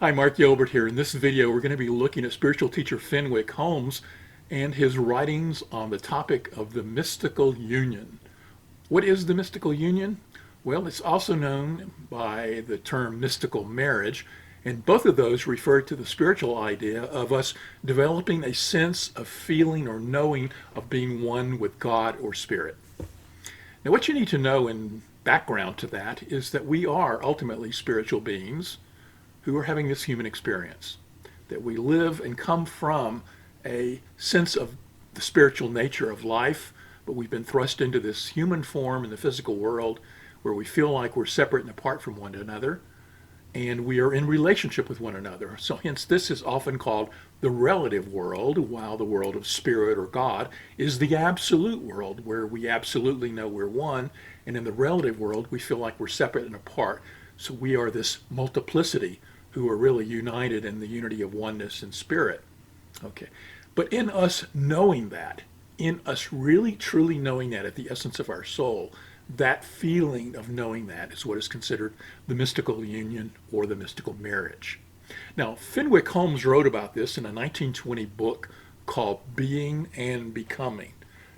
Hi, Mark Gilbert here. In this video, we're going to be looking at spiritual teacher Fenwicke Holmes and his writings on the topic of the mystical union. What is the mystical union? Well, it's also known by the term mystical marriage, and both of those refer to the spiritual idea of us developing a sense of feeling or knowing of being one with God or Spirit. Now, what you need to know in background to that is that we are ultimately spiritual beings who are having this human experience, that we live and come from a sense of the spiritual nature of life, but we've been thrust into this human form in the physical world where we feel like we're separate and apart from one another, and we are in relationship with one another. So hence this is often called the relative world, while the world of spirit or God is the absolute world where we absolutely know we're one, and in the relative world we feel like we're separate and apart. So we are this multiplicity who are really united in the unity of oneness and spirit. Okay. But in us knowing that, in us really truly knowing that at the essence of our soul, that feeling of knowing that is what is considered the mystical union or the mystical marriage. Now, Fenwicke Holmes wrote about this in a 1920 book called Being and Becoming.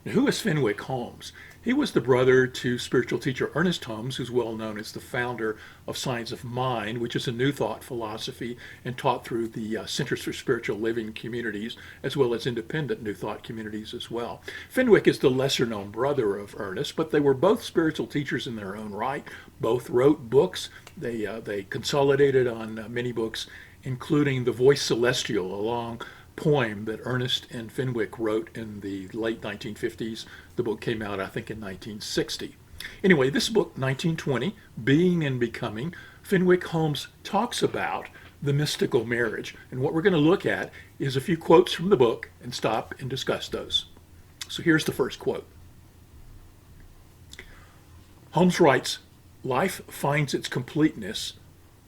Now, who is Fenwicke Holmes? He was the brother to spiritual teacher Ernest Holmes, who's well known as the founder of Science of Mind, which is a New Thought philosophy and taught through the Centers for Spiritual Living communities, as well as independent New Thought communities as well. Fenwicke is the lesser known brother of Ernest, but they were both spiritual teachers in their own right. Both wrote books. They consolidated on many books, including The Voice Celestial, a long poem that Ernest and Fenwicke wrote in the late 1950s. The book came out, I think, in 1960. Anyway, this book, 1920, Being and Becoming, Fenwicke Holmes talks about the mystical marriage. And what we're going to look at is a few quotes from the book and stop and discuss those. So here's the first quote. Holmes writes, "Life finds its completeness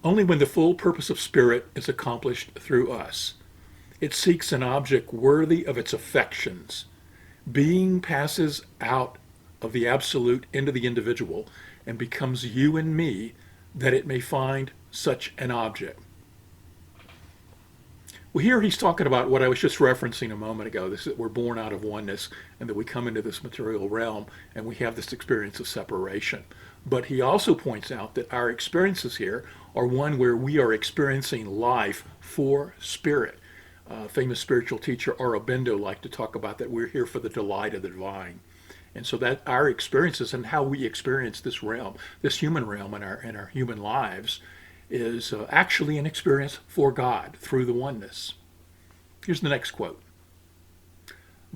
only when the full purpose of spirit is accomplished through us. It seeks an object worthy of its affections. Being passes out of the absolute into the individual and becomes you and me that it may find such an object." Well, here he's talking about what I was just referencing a moment ago, this that we're born out of oneness and that we come into this material realm and we have this experience of separation. But he also points out that our experiences here are one where we are experiencing life for spirit. Famous spiritual teacher Aurobindo liked to talk about that we're here for the delight of the divine. And so that our experiences and how we experience this realm, this human realm in our human lives is actually an experience for God through the oneness. Here's the next quote.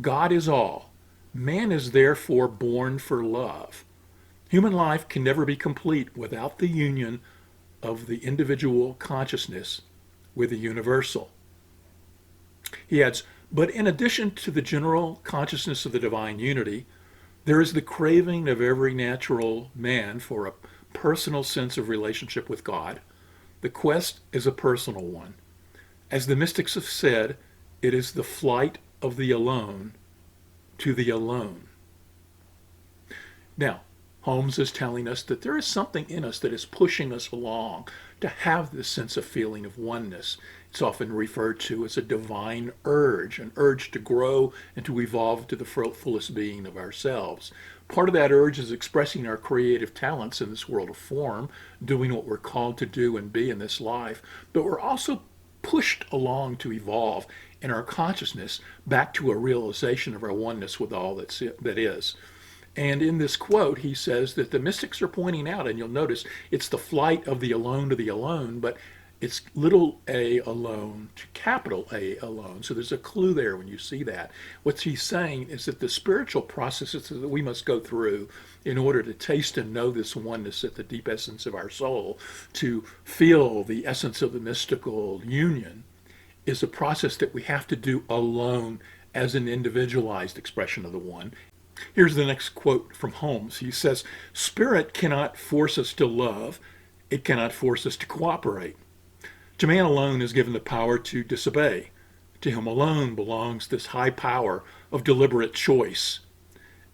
"God is all. Man is therefore born for love. Human life can never be complete without the union of the individual consciousness with the universal." He adds, "But in addition to the general consciousness of the divine unity, there is the craving of every natural man for a personal sense of relationship with God. The quest is a personal one. As the mystics have said, it is the flight of the alone to the alone." Now, Holmes is telling us that there is something in us that is pushing us along to have this sense of feeling of oneness. It's often referred to as a divine urge, an urge to grow and to evolve to the fullest being of ourselves. Part of that urge is expressing our creative talents in this world of form, doing what we're called to do and be in this life, but we're also pushed along to evolve in our consciousness back to a realization of our oneness with all that is. And in this quote, he says that the mystics are pointing out, and you'll notice it's the flight of the alone to the alone, but it's little a alone to capital A alone. So there's a clue there when you see that. What he's saying is that the spiritual processes that we must go through in order to taste and know this oneness at the deep essence of our soul, to feel the essence of the mystical union, is a process that we have to do alone as an individualized expression of the one. Here's the next quote from Holmes. He says, "Spirit cannot force us to love. It cannot force us to cooperate. To man alone is given the power to disobey. To him alone belongs this high power of deliberate choice.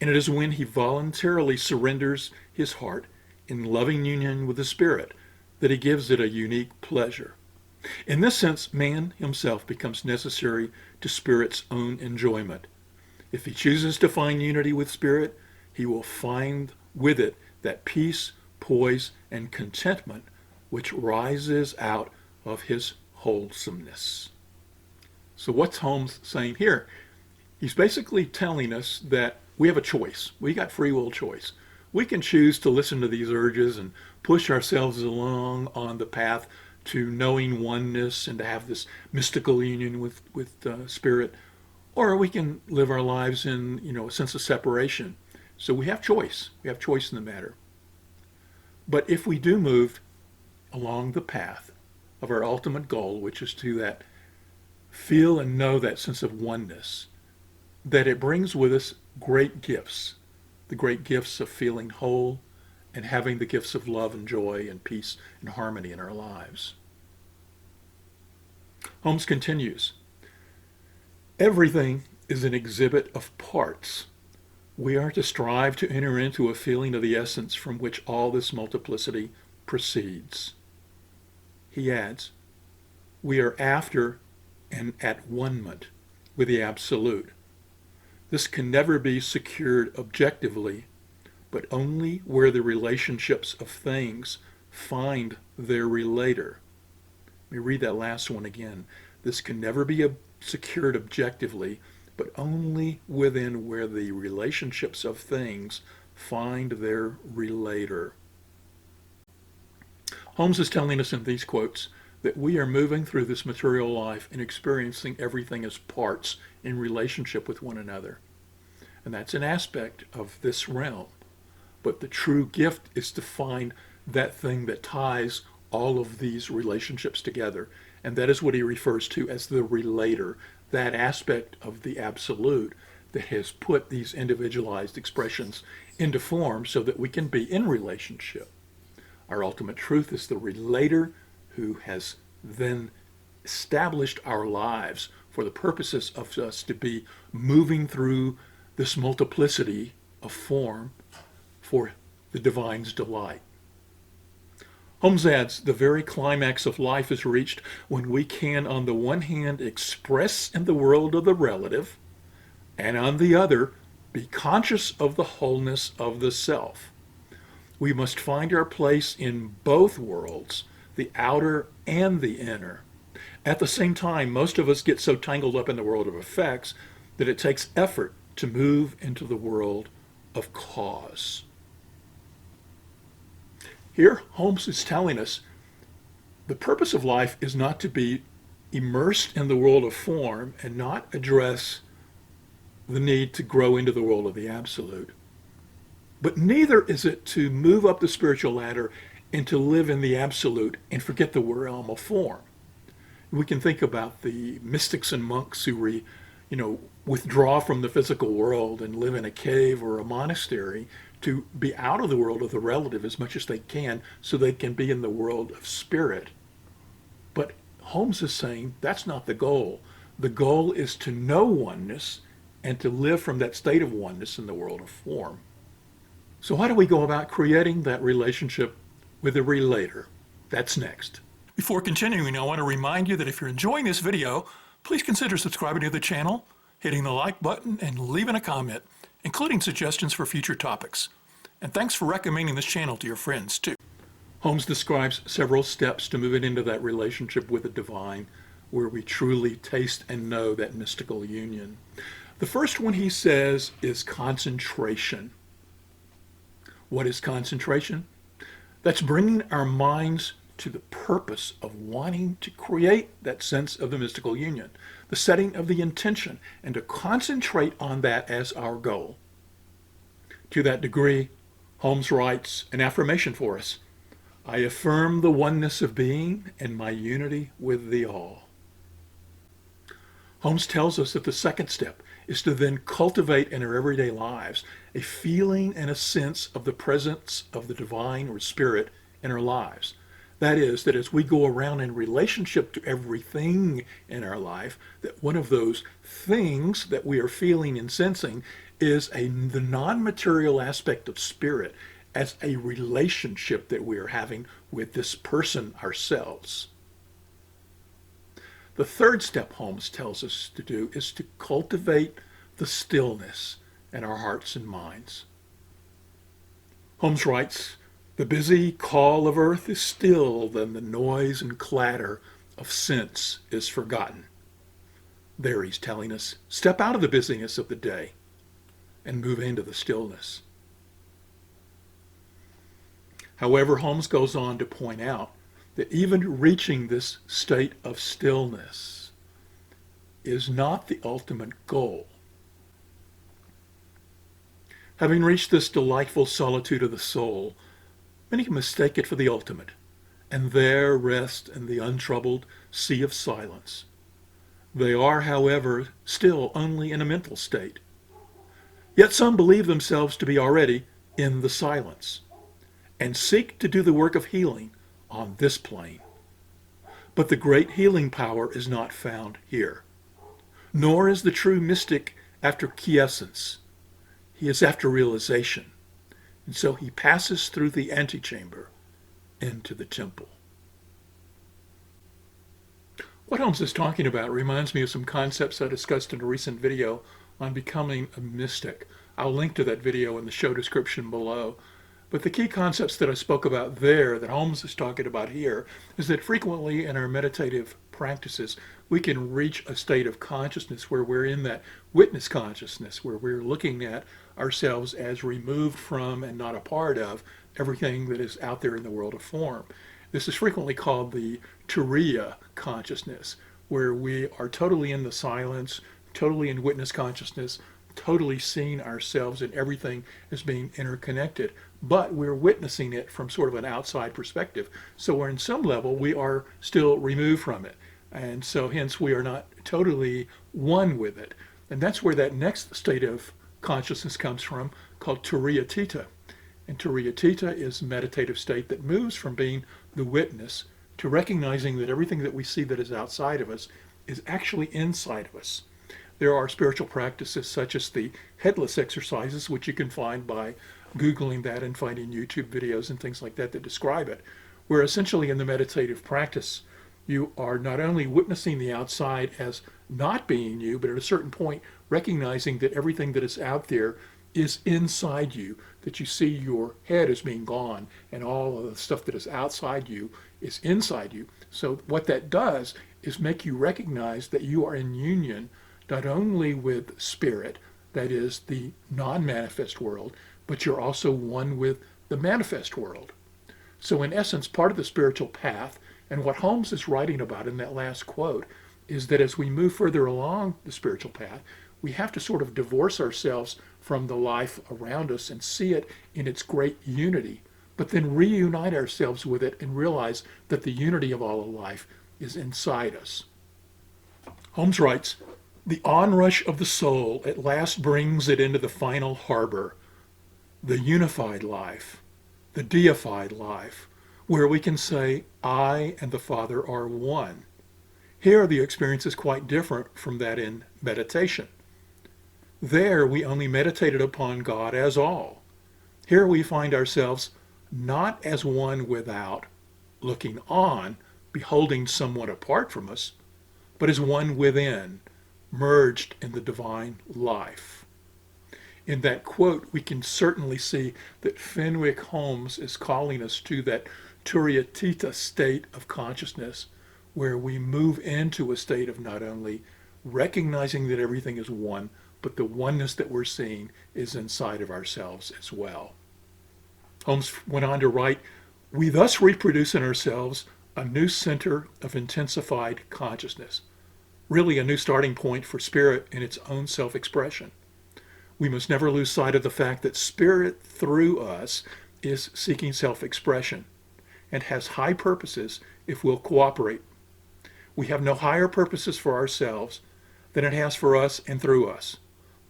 And it is when he voluntarily surrenders his heart in loving union with the Spirit that he gives it a unique pleasure. In this sense, man himself becomes necessary to Spirit's own enjoyment. If he chooses to find unity with Spirit, he will find with it that peace, poise, and contentment which rises out of his wholesomeness. So what's Holmes saying here? He's basically telling us that we have a choice. We got free will choice. We can choose to listen to these urges and push ourselves along on the path to knowing oneness and to have this mystical union with Spirit, or we can live our lives in a sense of separation. So we have choice. We have choice in the matter. But if we do move along the path of our ultimate goal, which is to that feel and know that sense of oneness, that it brings with us great gifts, the great gifts of feeling whole and having the gifts of love and joy and peace and harmony in our lives. Holmes continues, everything is an exhibit of parts. We are to strive to enter into a feeling of the essence from which all this multiplicity proceeds. He adds, we are after and at one-ment with the Absolute. This can never be secured objectively, but only where the relationships of things find their relator. Let me read that last one again. This can never be secured objectively, but only within where the relationships of things find their relator. Holmes is telling us in these quotes that we are moving through this material life and experiencing everything as parts in relationship with one another. And that's an aspect of this realm. But the true gift is to find that thing that ties all of these relationships together. And that is what he refers to as the relator, that aspect of the Absolute that has put these individualized expressions into form so that we can be in relationship. Our ultimate truth is the relator who has then established our lives for the purposes of us to be moving through this multiplicity of form for the divine's delight. Holmes adds, the very climax of life is reached when we can, on the one hand, express in the world of the relative, and on the other, be conscious of the wholeness of the self. We must find our place in both worlds, the outer and the inner. At the same time, most of us get so tangled up in the world of effects that it takes effort to move into the world of cause. Here, Holmes is telling us the purpose of life is not to be immersed in the world of form and not address the need to grow into the world of the Absolute. But neither is it to move up the spiritual ladder and to live in the Absolute and forget the realm of form. We can think about the mystics and monks who withdraw from the physical world and live in a cave or a monastery to be out of the world of the relative as much as they can so they can be in the world of spirit. But Holmes is saying that's not the goal. The goal is to know oneness and to live from that state of oneness in the world of form. So how do we go about creating that relationship with the relator? That's next. Before continuing, I want to remind you that if you're enjoying this video, please consider subscribing to the channel, hitting the like button, and leaving a comment, including suggestions for future topics. And thanks for recommending this channel to your friends, too. Holmes describes several steps to moving into that relationship with the divine, where we truly taste and know that mystical union. The first one, he says, is concentration. What is concentration? That's bringing our minds to the purpose of wanting to create that sense of the mystical union, the setting of the intention, and to concentrate on that as our goal. To that degree, Holmes writes an affirmation for us. I affirm the oneness of being and my unity with the all. Holmes tells us that the second step is to then cultivate in our everyday lives a feeling and a sense of the presence of the divine or spirit in our lives. That is, that as we go around in relationship to everything in our life, that one of those things that we are feeling and sensing is the non-material aspect of spirit as a relationship that we are having with this person ourselves. The third step Holmes tells us to do is to cultivate the stillness in our hearts and minds. Holmes writes, "The busy call of earth is stilled, and the noise and clatter of sense is forgotten." There he's telling us, step out of the busyness of the day and move into the stillness. However, Holmes goes on to point out that even reaching this state of stillness is not the ultimate goal. Having reached this delightful solitude of the soul, many mistake it for the ultimate, and there rest in the untroubled sea of silence. They are, however, still only in a mental state. Yet some believe themselves to be already in the silence, and seek to do the work of healing on this plane. But the great healing power is not found here, nor is the true mystic after quiescence. He is after realization, and so he passes through the antechamber into the temple. What Holmes is talking about reminds me of some concepts I discussed in a recent video on becoming a mystic. I'll link to that video in the show description below. But the key concepts that I spoke about there that Holmes is talking about here is that frequently in our meditative practices, we can reach a state of consciousness where we're in that witness consciousness, where we're looking at ourselves as removed from and not a part of everything that is out there in the world of form. This is frequently called the turiya consciousness, where we are totally in the silence, totally in witness consciousness, totally seeing ourselves and everything as being interconnected, but we're witnessing it from sort of an outside perspective. So we're in some level, we are still removed from it. And so hence we are not totally one with it. And that's where that next state of consciousness comes from, called turiyatita. And turiyatita is a meditative state that moves from being the witness to recognizing that everything that we see that is outside of us is actually inside of us. There are spiritual practices such as the headless exercises, which you can find by Googling that and finding YouTube videos and things like that that describe it, where essentially in the meditative practice, you are not only witnessing the outside as not being you, but at a certain point recognizing that everything that is out there is inside you, that you see your head as being gone and all of the stuff that is outside you is inside you. So what that does is make you recognize that you are in union not only with spirit, that is the non-manifest world, but you're also one with the manifest world. So in essence, part of the spiritual path, and what Holmes is writing about in that last quote, is that as we move further along the spiritual path, we have to sort of divorce ourselves from the life around us and see it in its great unity, but then reunite ourselves with it and realize that the unity of all of life is inside us. Holmes writes, "The onrush of the soul at last brings it into the final harbor, the unified life, the deified life, where we can say, I and the Father are one. Here the experience is quite different from that in meditation. There we only meditated upon God as all. Here we find ourselves not as one without, looking on, beholding someone apart from us, but as one within, merged in the divine life." In that quote, we can certainly see that Fenwicke Holmes is calling us to that turiyatita state of consciousness, where we move into a state of not only recognizing that everything is one, but the oneness that we're seeing is inside of ourselves as well. Holmes went on to write, "We thus reproduce in ourselves a new center of intensified consciousness, really a new starting point for spirit in its own self-expression. We must never lose sight of the fact that spirit through us is seeking self-expression and has high purposes if we'll cooperate. We have no higher purposes for ourselves than it has for us and through us.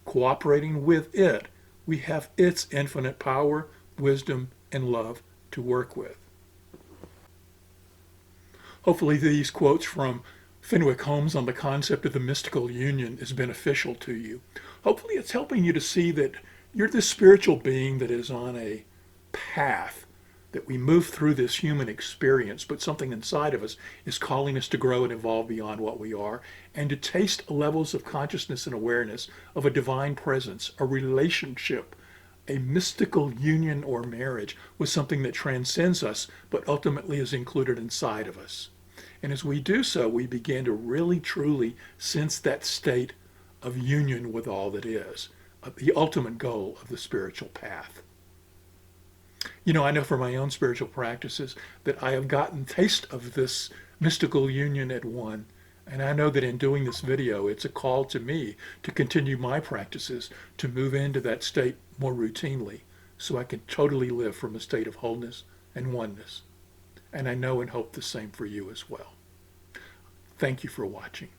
Cooperating with it, we have its infinite power, wisdom, and love to work with." Hopefully these quotes from Fenwicke Holmes on the concept of the mystical union is beneficial to you. Hopefully it's helping you to see that you're this spiritual being that is on a path that we move through this human experience, but something inside of us is calling us to grow and evolve beyond what we are, and to taste levels of consciousness and awareness of a divine presence, a relationship, a mystical union or marriage with something that transcends us, but ultimately is included inside of us. And as we do so, we begin to really, truly sense that state of union with all that is, the ultimate goal of the spiritual path. You know, I know from my own spiritual practices that I have gotten taste of this mystical union at one. And I know that in doing this video, it's a call to me to continue my practices, to move into that state more routinely, so I can totally live from a state of wholeness and oneness. And I know and hope the same for you as well. Thank you for watching.